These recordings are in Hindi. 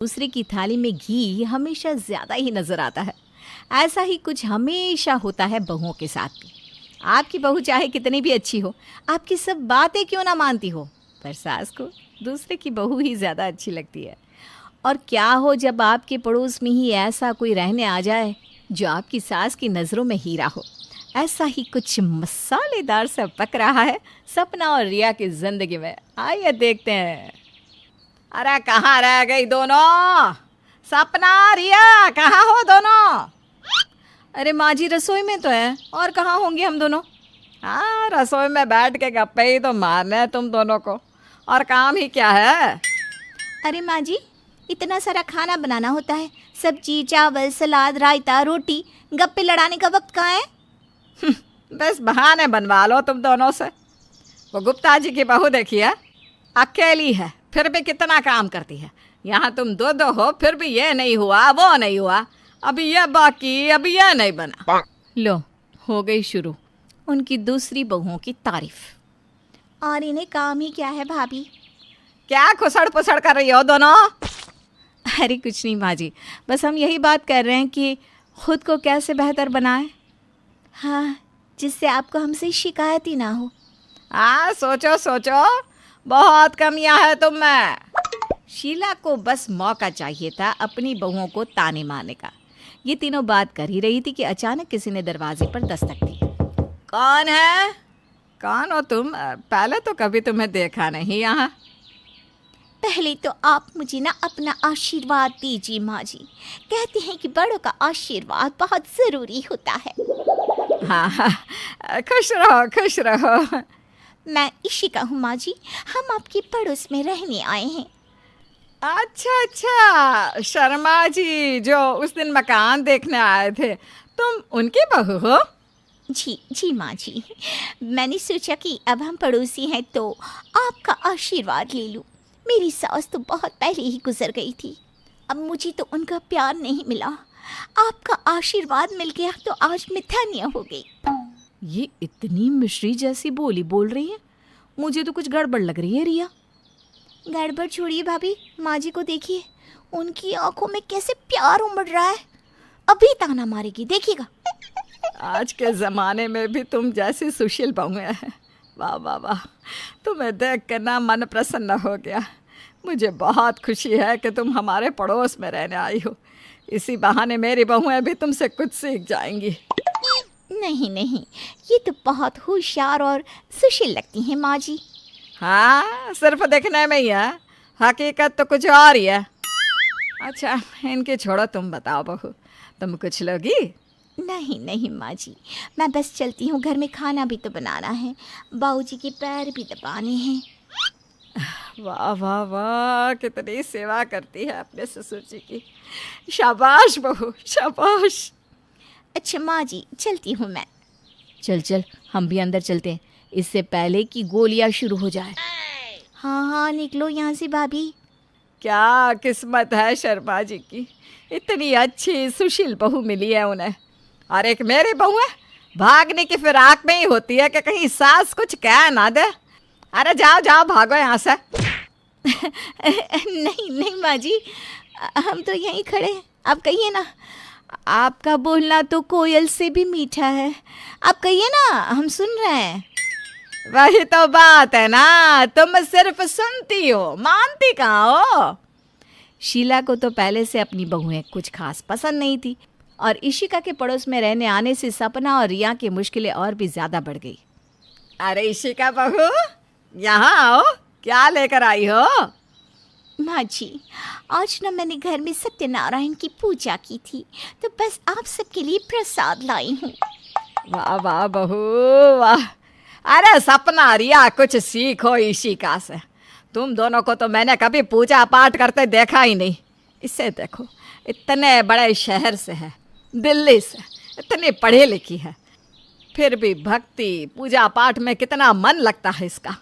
दूसरे की थाली में घी हमेशा ज़्यादा ही नज़र आता है। ऐसा ही कुछ हमेशा होता है बहुओं के साथ भी। आपकी बहू चाहे कितनी भी अच्छी हो, आपकी सब बातें क्यों ना मानती हो, पर सास को दूसरे की बहू ही ज़्यादा अच्छी लगती है। और क्या हो जब आपके पड़ोस में ही ऐसा कोई रहने आ जाए जो आपकी सास की नज़रों में हीरा हो। ऐसा ही कुछ मसालेदार सा पक रहा है सपना और रिया की ज़िंदगी में। आइए देखते हैं। अरे कहाँ रह गई दोनों? सपना, रिया, कहाँ हो दोनों? अरे माँ जी रसोई में तो है, और कहाँ होंगे हम दोनों? हाँ, रसोई में बैठ के गप्पे ही तो मारने हैं तुम दोनों को, और काम ही क्या है? अरे माँ जी, इतना सारा खाना बनाना होता है, सब्जी, चावल, सलाद, रायता, रोटी। गप्पे लड़ाने का वक्त कहाँ है? बस बहाने बनवा लो तुम दोनों से। वो गुप्ता जी की बहू देखिए, अकेली है फिर भी कितना काम करती है। यहाँ तुम दो हो फिर भी ये नहीं हुआ वो नहीं हुआ, अभी ये बाकी, अभी ये नहीं बना। लो, हो गई शुरू उनकी दूसरी बहुओं की तारीफ। और इन्हें काम ही क्या है भाभी? क्या खुसड़ पुसड़ कर रही हो दोनों? अरे कुछ नहीं माँ जी, बस हम यही बात कर रहे हैं कि खुद को कैसे बेहतर बनाएं। हाँ, जिससे आपको हमसे शिकायत ही ना हो। हाँ, सोचो सोचो, बहुत कमियां है तुम में। शीला को बस मौका चाहिए था अपनी बहुओं को ताने मारने का। ये तीनों बात कर ही रही थी कि अचानक किसी ने दरवाजे पर दस्तक दी। कौन है? कौन हो तुम? पहले तो कभी तुम्हें देखा नहीं यहाँ। पहले तो आप मुझे ना अपना आशीर्वाद दीजिए माँ जी। कहते हैं कि बड़ों का आशीर्वाद बहुत ज़रूरी होता है। हाँ, खुश रहो खुश रहो। मैं इशिका हूँ माँ जी, हम आपके पड़ोस में रहने आए हैं। अच्छा अच्छा, शर्मा जी जो उस दिन मकान देखने आए थे, तुम उनकी बहू हो? जी जी माँ जी, मैंने सोचा कि अब हम पड़ोसी हैं तो आपका आशीर्वाद ले लूँ। मेरी सास तो बहुत पहले ही गुजर गई थी, अब मुझे तो उनका प्यार नहीं मिला। आपका आशीर्वाद मिल गया तो आज मैं धन्य हो गई। ये इतनी मिश्री जैसी बोली बोल रही है, मुझे तो कुछ गड़बड़ लग रही है रिया। गड़बड़ छोड़िए भाभी, माँ जी को देखिए, उनकी आंखों में कैसे प्यार उमड़ रहा है। अभी ताना मारेगी, देखिएगा। आज के ज़माने में भी तुम जैसी सुशील बहुएं हैं। वाह वाह वाह, तुम्हें देख कर ना मन प्रसन्न हो गया। मुझे बहुत खुशी है कि तुम हमारे पड़ोस में रहने आई हो। इसी बहाने मेरी बहुएं भी तुमसे कुछ सीख जाएंगी। नहीं नहीं, ये तो बहुत होशियार और सुशील लगती हैं माँ जी। हाँ, सिर्फ देखने में ही है, हकीकत तो कुछ और ही है। अच्छा, इनकी छोड़ो, तुम बताओ बहू, तुम कुछ लोगी? नहीं नहीं माँ जी, मैं बस चलती हूँ, घर में खाना भी तो बनाना है, बाबूजी के पैर भी दबाने हैं। वाह वाह वाह, कितनी सेवा करती है अपने ससुर जी की। शाबाश बहू, शाबाश। अच्छा माँ जी, चलती हूँ मैं। चल चल, हम भी अंदर चलते हैं, इससे पहले कि गोलियां शुरू हो जाए। हाँ हाँ, निकलो यहाँ से भाभी। क्या किस्मत है शर्मा जी की, इतनी अच्छी सुशील बहू मिली है उन्हें। और एक मेरी बहू है, भागने की फिराक में ही होती है कि कहीं सास कुछ कह ना दे। अरे जाओ जाओ, भागो यहाँ से। नहीं नहीं माँ जी, हम तो यहीं खड़े हैं, आप कहिए ना। आपका बोलना तो कोयल से भी मीठा है, आप कहिए ना, हम सुन रहे हैं। वही तो बात है ना, तुम सिर्फ सुनती हो, मानती कहाँ हो। शीला को तो पहले से अपनी बहुएं कुछ खास पसंद नहीं थी, और इशिका के पड़ोस में रहने आने से सपना और रिया की मुश्किलें और भी ज़्यादा बढ़ गई। अरे इशिका बहू, यहाँ आओ, क्या लेकर आई हो? माँ जी, आज ना मैंने घर में सत्यनारायण की पूजा की थी, तो बस आप सबके लिए प्रसाद लाई हूँ। वाह वाह बहू वाह। अरे सपना, रिया, कुछ सीखो इशिका से। तुम दोनों को तो मैंने कभी पूजा पाठ करते देखा ही नहीं। इसे देखो, इतने बड़े शहर से है, दिल्ली से, इतनी पढ़ी लिखी है, फिर भी भक्ति पूजा पाठ में कितना मन लगता है इसका।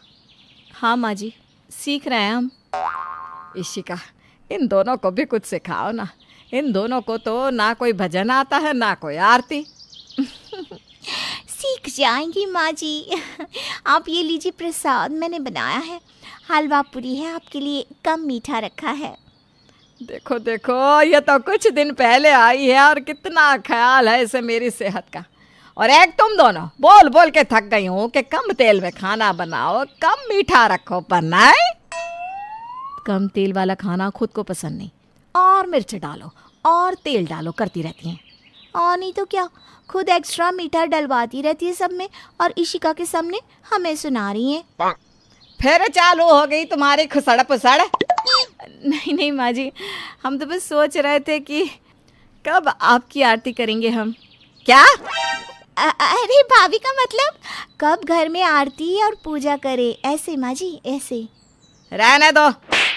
हाँ माँ जी, सीख रहे हैं हम। इशिका, इन दोनों को भी कुछ सिखाओ ना। इन दोनों को तो ना कोई भजन आता है ना कोई आरती। सीख जाएंगी माँ जी। आप ये लीजिए प्रसाद, मैंने बनाया है, हलवा पूरी है आपके लिए, कम मीठा रखा है। देखो देखो, ये तो कुछ दिन पहले आई है और कितना ख्याल है इसे मेरी सेहत का। और एक तुम दोनों बोल बोल के थक गई हूँ कि कम तेल में खाना बनाओ, कम मीठा रखो, पर नहीं, कम तेल वाला खाना खुद को पसंद नहीं, और मिर्च डालो और तेल डालो करती रहती हैं। और नहीं तो क्या, खुद एक्स्ट्रा मीठा डलवाती रहती है सब में, और इशिका के सामने हमें सुना रही है। फिर चालू हो गई तुम्हारी खुसड़ पुसड़। नहीं नहीं माँ जी, हम तो बस सोच रहे थे कि कब आपकी आरती करेंगे हम। क्या? अरे भाभी का मतलब कब घर में आरती और पूजा करे, ऐसे माँ जी, ऐसे। रहने दो,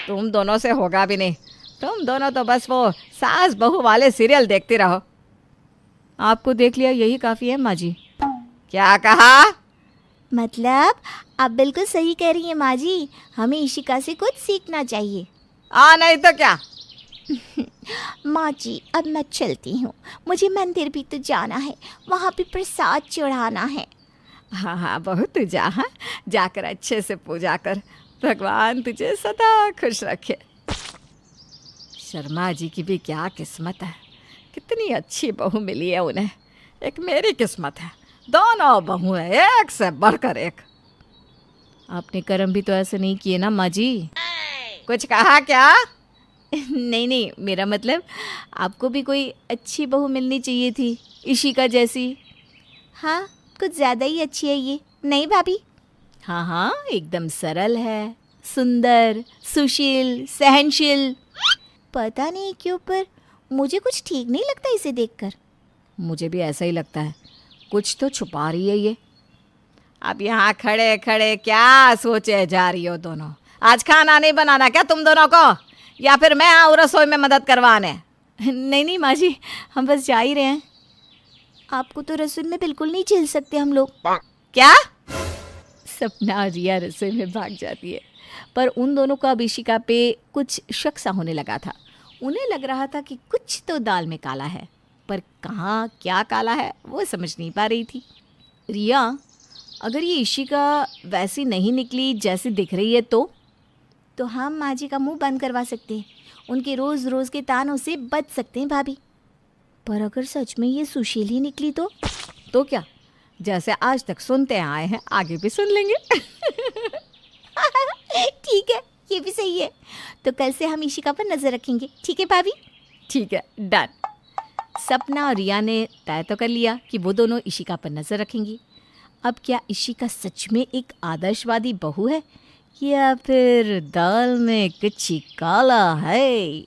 तुम दोनों से होगा भी नहीं। तुम दोनों तो बस वो सास बहू वाले सीरियल देखती रहो। आपको देख लिया यही काफ़ी है माँ जी। क्या कहा? मतलब आप बिल्कुल सही कह रही हैं माँ जी, हमें इशिका से कुछ सीखना चाहिए। नहीं तो क्या। माँ जी अब मैं चलती हूँ, मुझे मंदिर भी तो जाना है, वहाँ भी प्रसाद चढ़ाना है। हाँ हाँ बहू, तू जा, हाँ, जाकर अच्छे से पूजा कर, भगवान तुझे सदा खुश रखे। शर्मा जी की भी क्या किस्मत है, कितनी अच्छी बहू मिली है उन्हें। एक मेरी किस्मत है, दोनों बहू है एक से बढ़कर एक। आपने कर्म भी तो ऐसे नहीं किए ना माँ जी। कुछ कहा क्या? नहीं नहीं, मेरा मतलब आपको भी कोई अच्छी बहू मिलनी चाहिए थी, इशिका जैसी। हाँ, कुछ ज़्यादा ही अच्छी है ये, नहीं भाभी? हाँ हाँ, एकदम सरल है, सुंदर, सुशील, सहनशील। पता नहीं क्यों पर मुझे कुछ ठीक नहीं लगता इसे देखकर। मुझे भी ऐसा ही लगता है, कुछ तो छुपा रही है ये। अब यहाँ खड़े खड़े क्या सोचे जा रही हो दोनों? आज खाना नहीं बनाना क्या तुम दोनों को, या फिर मैं आऊँ रसोई में मदद करवाने? नहीं नहीं माँ जी, हम बस जा ही रहे हैं। आपको तो रसोई में बिल्कुल नहीं झेल सकते हम लोग। क्या? सपना और रिया रसोई में भाग जाती है, पर उन दोनों को अब इशिका पे कुछ शक सा होने लगा था। उन्हें लग रहा था कि कुछ तो दाल में काला है, पर कहाँ क्या काला है वो समझ नहीं पा रही थी। रिया, अगर ये इशिका वैसी नहीं निकली जैसी दिख रही है तो हम माँ जी का मुंह बंद करवा सकते हैं, उनके रोज़ रोज़ के तानों से बच सकते हैं भाभी। पर अगर सच में ये सुशील ही निकली तो क्या, जैसे आज तक सुनते आए हैं आगे भी सुन लेंगे। ठीक है, ये भी सही है। तो कल से हम इशिका पर नज़र रखेंगे, ठीक है भाभी? ठीक है, डन। सपना और रिया ने तय तो कर लिया कि वो दोनों इशिका पर नज़र रखेंगी। अब क्या इशिका सच में एक आदर्शवादी बहू है, या फिर दाल में कुछ काला है?